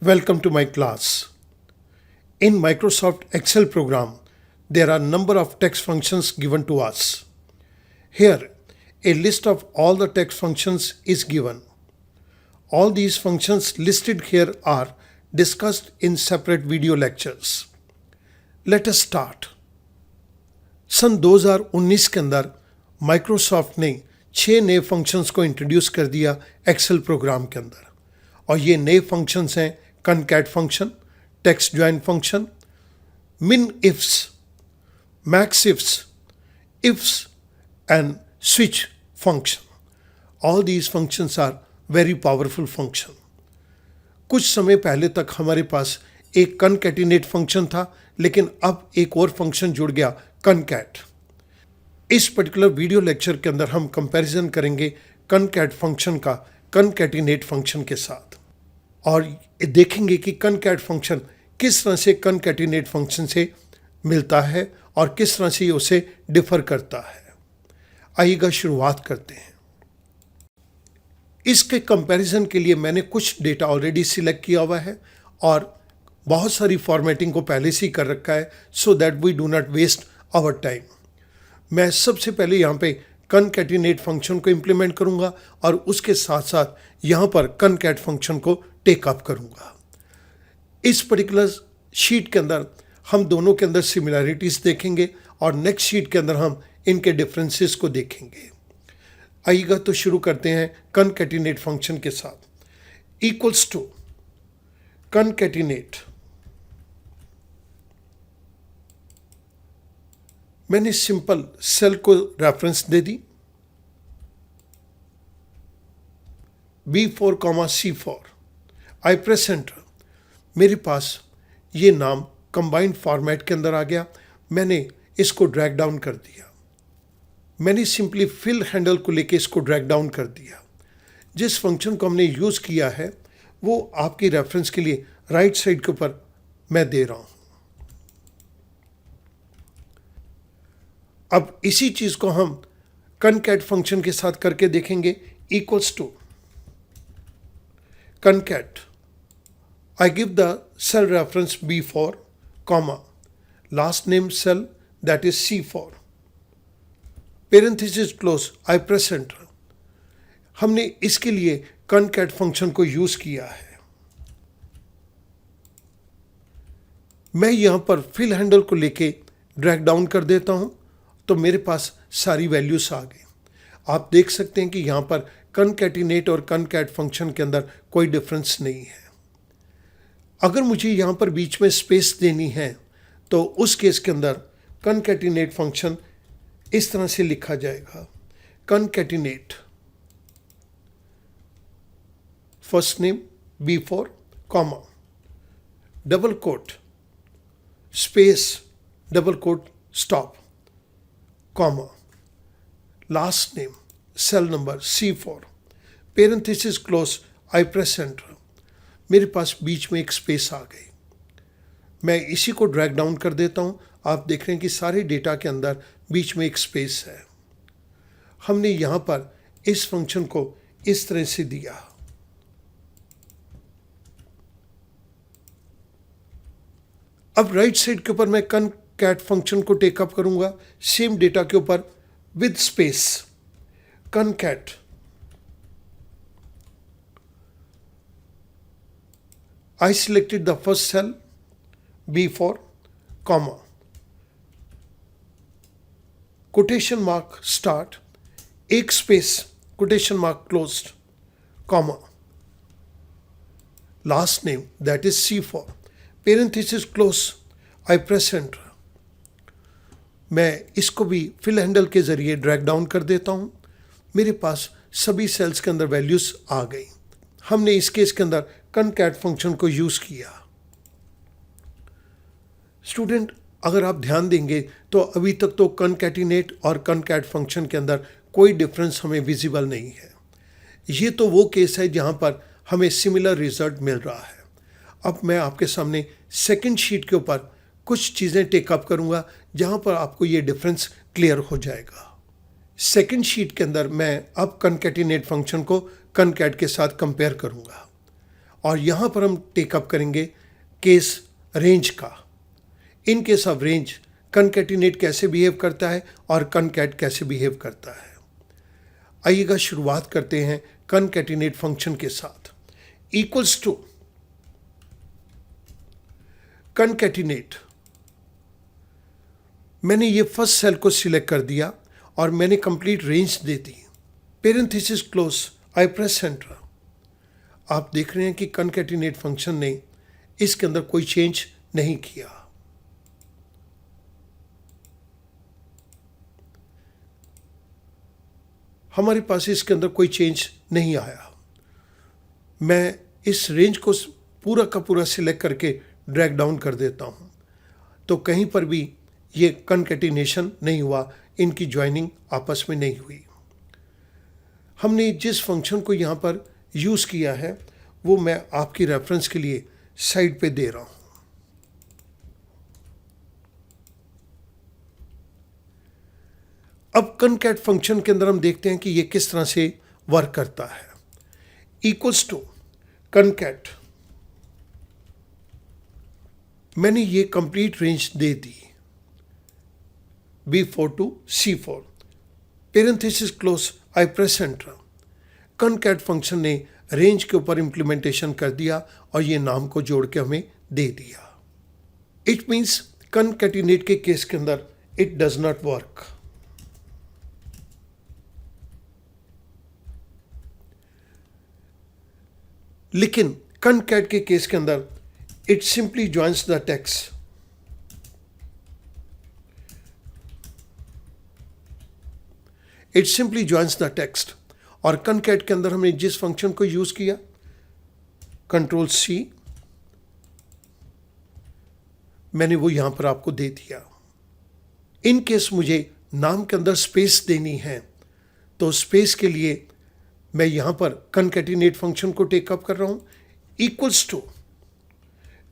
Welcome to my class. In Microsoft Excel program, there are number of text functions given to us. Here, a list of all the text functions is given. All these functions listed here are discussed in separate video lectures. Let us start. सन 2019 के अंदर Microsoft ने 6 नए functions को introduce कर दिया Excel programme के अंदर, और ये नए फंक्शंस हैं concat function, text join function, min ifs, max ifs and switch function. All these functions are very powerful function. कुछ समय पहले तक हमारे पास एक concatenate function था, लेकिन अब एक और फंक्शन जुड़ गया concat. इस पर्टिकुलर वीडियो लेक्चर के अंदर हम कंपैरिजन करेंगे concat फंक्शन का concatenate फंक्शन के साथ, और देखेंगे कि concat फंक्शन किस तरह से concatenate फंक्शन से मिलता है और किस तरह से उसे डिफर करता है। आइएगा शुरुआत करते हैं। इसके कंपैरिजन के लिए मैंने कुछ डेटा ऑलरेडी सिलेक्ट किया हुआ है और बहुत सारी फॉर्मेटिंग को पहले से ही कर रखा है, so that we do not waste our time. मैं सबसे पहले यहाँ पे concatenate फंक्शन को इम्प्लीमेंट करूँगा और उसके साथ साथ यहाँ पर concat फंक्शन को टेक अप करूँगा। इस पर्टिकुलर शीट के अंदर हम दोनों के अंदर सिमिलैरिटीज़ देखेंगे और नेक्स्ट शीट के अंदर हम इनके डिफरेंसेस को देखेंगे। आइएगा तो शुरू करते हैं concatenate फंक्शन के साथ। इक्वल्स टू concatenate, मैंने सिंपल सेल को रेफरेंस दे दी B4, C4। आई प्रेस एंटर। मेरे पास ये नाम कंबाइंड फॉर्मेट के अंदर आ गया। मैंने इसको ड्रैग डाउन कर दिया। मैंने सिंपली फिल हैंडल को लेके इसको ड्रैग डाउन कर दिया। जिस फंक्शन को हमने यूज़ किया है वो आपकी रेफरेंस के लिए राइट साइड के ऊपर मैं दे रहा हूँ। अब इसी चीज़ को हम concat फंक्शन के साथ करके देखेंगे। Equals to concat, I give the cell reference B4, comma, last name cell that is C4, parenthesis close, I press enter। हमने इसके लिए concat फंक्शन को यूज़ किया है। मैं यहाँ पर फिल हैंडल को लेके ड्रैग डाउन कर देता हूँ तो मेरे पास सारी वैल्यूज आ गई। आप देख सकते हैं कि यहाँ पर concatenate और concat फंक्शन के अंदर कोई डिफरेंस नहीं है। अगर मुझे यहाँ पर बीच में स्पेस देनी है तो उस केस के अंदर concatenate फंक्शन इस तरह से लिखा जाएगा, concatenate first name B4, comma, double quote, space, double quote, stop, comma, last name, cell number C4, parenthesis close, I press enter. मेरे पास बीच में एक स्पेस आ गई। मैं इसी को ड्रैग डाउन कर देता हूँ। आप देख रहे हैं कि सारे डेटा के अंदर बीच में एक स्पेस है। हमने यहाँ पर इस फंक्शन को इस तरह से दिया। अब राइट साइड के ऊपर मैं concat फंक्शन को टेकअप करूंगा सेम डेटा के ऊपर with space, concat I selected the first cell B4, comma, quotation mark start, एक space, quotation mark closed, comma, last name that is C4, parenthesis close, I press enter। मैं इसको भी fill handle के ज़रिए drag down कर देता हूँ। मेरे पास सभी सेल्स के अंदर वैल्यूज़ आ गई। हमने इस केस के अंदर concat फंक्शन को यूज़ किया। स्टूडेंट, अगर आप ध्यान देंगे तो अभी तक तो concatenate और concat फंक्शन के अंदर कोई डिफरेंस हमें विजिबल नहीं है। ये तो वो केस है जहाँ पर हमें सिमिलर रिजल्ट मिल रहा है। अब मैं आपके सामने सेकंड शीट के ऊपर कुछ चीज़ें टेकअप करूँगा जहाँ पर आपको ये डिफरेंस क्लियर हो जाएगा। सेकंड शीट के अंदर मैं अब concatenate फंक्शन को concat के साथ कंपेयर करूँगा और यहाँ पर हम टेकअप करेंगे केस रेंज का। इन केस ऑफ रेंज कनकैटिनेट कैसे बिहेव करता है और कनकैट कैसे बिहेव करता है। आइएगा शुरुआत करते हैं कनकैटिनेट फंक्शन के साथ। इक्वल्स टू कनकैटिनेट, मैंने ये फर्स्ट सेल को सिलेक्ट कर दिया और मैंने कंप्लीट रेंज दे दी। Parenthesis close, I press enter. आप देख रहे हैं कि कनकैटिनेट फंक्शन ने इसके अंदर कोई चेंज नहीं किया। हमारे पास इसके अंदर कोई चेंज नहीं आया। मैं इस रेंज को पूरा का पूरा सिलेक्ट करके ड्रैग डाउन कर देता हूं, तो कहीं पर भी ये कनकैटिनेशन नहीं हुआ, इनकी ज्वाइनिंग आपस में नहीं हुई। हमने जिस फंक्शन को यहाँ पर यूज़ किया है वो मैं आपकी रेफरेंस के लिए साइड पे दे रहा हूँ। अब कनकैट फंक्शन के अंदर हम देखते हैं कि ये किस तरह से वर्क करता है। इक्वल्स टू कनकैट, मैंने ये कंप्लीट रेंज दे दी B4 to C4, parenthesis close, I press enter. Concat function ने रेंज के ऊपर इंप्लीमेंटेशन कर दिया और ये नाम को जोड़ के हमें दे दिया। इट मीन्स कनकैटिनेट के केस के अंदर इट डज नॉट वर्क। लेकिन कनकैट के केस के अंदर it simply joins the text. It simply joins the text. और कनकैट के अंदर हमने जिस फंक्शन को यूज किया, कंट्रोल C, मैंने वो यहां पर आपको दे दिया। इन केस मुझे नाम के अंदर स्पेस देनी है, तो स्पेस के लिए मैं यहां पर कनकैटिनेट फंक्शन को टेकअप कर रहा हूं। Equals to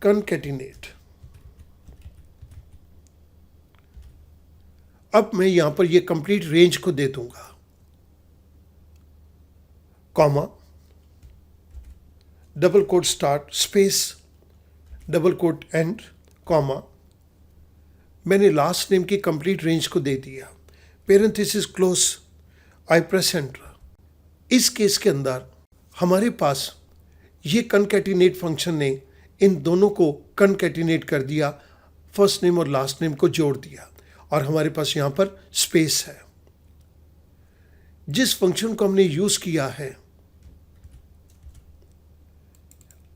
concatenate. अब मैं यहां पर ये कंप्लीट रेंज को दे दूंगा, comma, double quote start, space, double quote end, comma. मैंने लास्ट नेम की कंप्लीट रेंज को दे दिया। Parenthesis close, I press enter. इस केस के अंदर हमारे पास ये कनकैटिनेट फंक्शन ने इन दोनों को कनकैटिनेट कर दिया, फर्स्ट नेम और लास्ट नेम को जोड़ दिया, और हमारे पास यहां पर स्पेस है। जिस फंक्शन को हमने यूज किया है,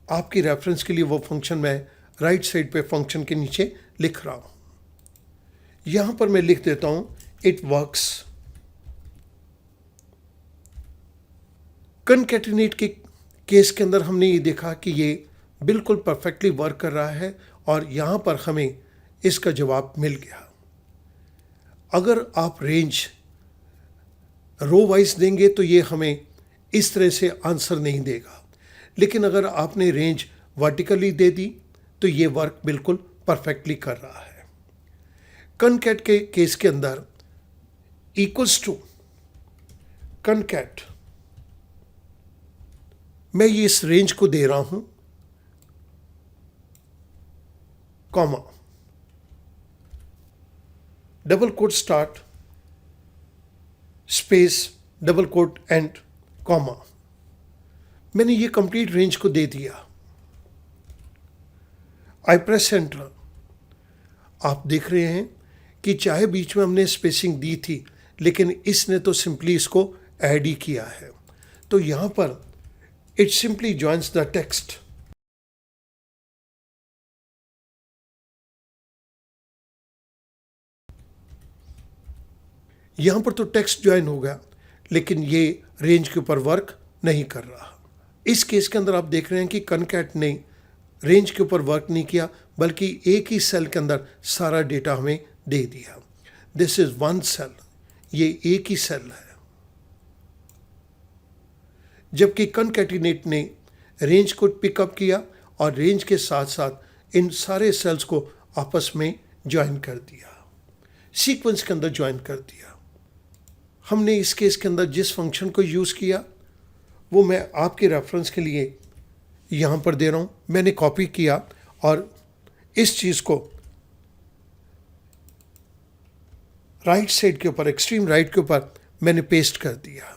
आपकी रेफरेंस के लिए वो फंक्शन मैं राइट साइड पे फंक्शन के नीचे लिख रहा हूं। यहां पर मैं लिख देता हूं इट वर्क्स। कनकैटिनेट के केस के अंदर हमने ये देखा कि ये बिल्कुल परफेक्टली वर्क कर रहा है और यहां पर हमें इसका जवाब मिल गया। अगर आप रेंज रो वाइज देंगे तो ये हमें इस तरह से आंसर नहीं देगा, लेकिन अगर आपने रेंज वर्टिकली दे दी तो ये वर्क बिल्कुल परफेक्टली कर रहा है। कनकैट के केस के अंदर इक्वल्स टू कनकैट, मैं ये इस रेंज को दे रहा हूं, comma, double quote start, space, double quote end, comma. मैंने ये कंप्लीट रेंज को दे दिया। I press enter. आप देख रहे हैं कि चाहे बीच में हमने स्पेसिंग दी थी, लेकिन इसने तो सिंपली इसको ऐड ही किया है। तो यहां पर it simply joins the text. यहां पर तो टेक्स्ट ज्वाइन हो गया, लेकिन ये रेंज के ऊपर वर्क नहीं कर रहा। इस केस के अंदर आप देख रहे हैं कि कनकैट ने रेंज के ऊपर वर्क नहीं किया, बल्कि एक ही सेल के अंदर सारा डेटा हमें दे दिया। दिस इज वन सेल, ये एक ही सेल है। जबकि कनकैटिनेट ने रेंज को पिकअप किया और रेंज के साथ साथ इन सारे सेल्स को आपस में ज्वाइन कर दिया, सीक्वेंस के अंदर ज्वाइन कर दिया। हमने इस केस के अंदर जिस फंक्शन को यूज़ किया वो मैं आपके रेफरेंस के लिए यहाँ पर दे रहा हूँ, मैंने कॉपी किया और इस चीज़ को राइट साइड के ऊपर, एक्सट्रीम राइट के ऊपर मैंने पेस्ट कर दिया।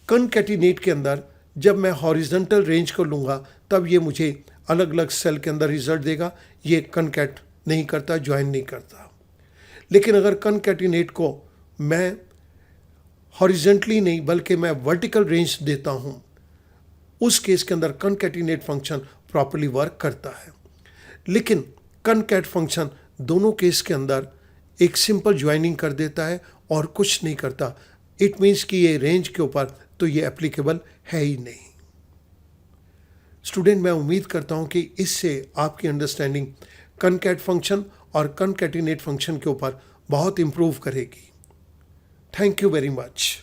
कनकैटिनेट के अंदर जब मैं हॉरिजॉन्टल रेंज को लूँगा तब ये मुझे अलग अलग सेल के अंदर रिजल्ट देगा। ये कनकैट नहीं करता, ज्वाइन नहीं करता। लेकिन अगर कनकैटिनेट को मैं हॉरिजॉन्टली नहीं बल्कि मैं वर्टिकल रेंज देता हूँ, उस केस के अंदर कनकैटिनेट फंक्शन प्रॉपर्ली वर्क करता है। लेकिन कनकैट फंक्शन दोनों केस के अंदर एक सिंपल ज्वाइनिंग कर देता है और कुछ नहीं करता। इट मीन्स कि ये रेंज के ऊपर तो ये एप्लीकेबल है ही नहीं। स्टूडेंट, मैं उम्मीद करता हूँ कि इससे आपकी अंडरस्टैंडिंग कनकैट फंक्शन और कनकैटिनेट फंक्शन के ऊपर बहुत इंप्रूव करेगी। Thank you very much.